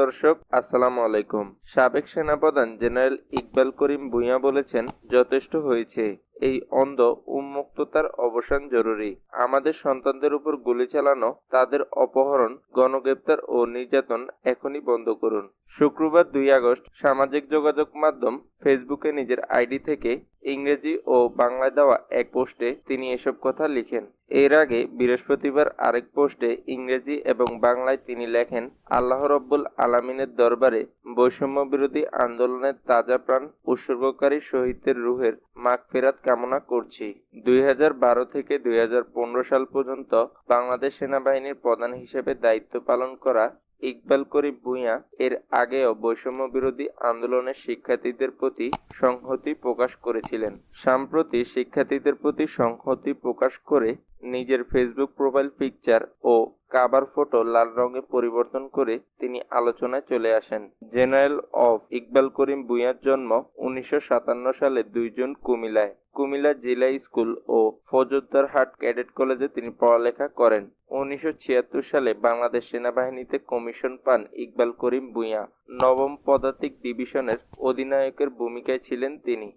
দর্শক, আসসালামু আলাইকুম। সাবেক সেনাপ্রধান জেনারেল ইকবাল করিম ভূঁইয়া বলেছেন, যথেষ্ট হয়েছে। এই অন্ধ উন্মুক্ততার অবসান জরুরি। আমাদের সন্তানদের উপর গুলি চালানো, তাদের অপহরণ, গণগ্রেপ্তার ও নির্যাতন এখনই বন্ধ করুন। শুক্রবার 2 আগস্ট সামাজিক যোগাযোগ মাধ্যম ফেসবুকে নিজের আইডি থেকে ইংরেজি ও বাংলায় দেওয়া এক পোস্টে তিনি এসব কথা লিখেন। এর আগে বৃহস্পতিবার আরেক পোস্টে ইংরেজি এবং বাংলায় তিনি লেখেন, আল্লাহ রব্বুল আলামিনের দরবারে বৈষম্যবিরোধী আন্দোলনের তাজা প্রাণ উৎসর্গকারী শহীদদের রুহের মাগফিরাত কামনা করছি। 2012 থেকে 2015 সাল পর্যন্ত বাংলাদেশ সেনাবাহিনীর প্রধান হিসেবে দায়িত্ব পালন করা ইকবাল করিম ভূঁইয়া এর আগেও বৈষম্যবিরোধী আন্দোলনের শিক্ষার্থীদের প্রতি সংহতি প্রকাশ করেছিলেন। সম্প্রতি শিক্ষার্থীদের প্রতি সংহতি প্রকাশ করে নিজের ফেসবুক প্রোফাইল পিকচার ও কাভার ফটো লাল রঙে পরিবর্তন করে তিনি আলোচনায় চলে আসেন। জেনারেল অফ ইকবাল করিম ভূঁইয়ার জন্ম 1957 সালে 2 জুন কুমিল্লায়। কুমিল্লা জিলা স্কুল ও ফৌজদারহাট ক্যাডেট কলেজে তিনি পড়ালেখা করেন। 1976 সালে বাংলাদেশ সেনাবাহিনীতে কমিশন পান ইকবাল করিম ভূঁইয়া। নবম পদাতিক ডিভিশনের অধিনায়কের ভূমিকায় ছিলেন তিনি।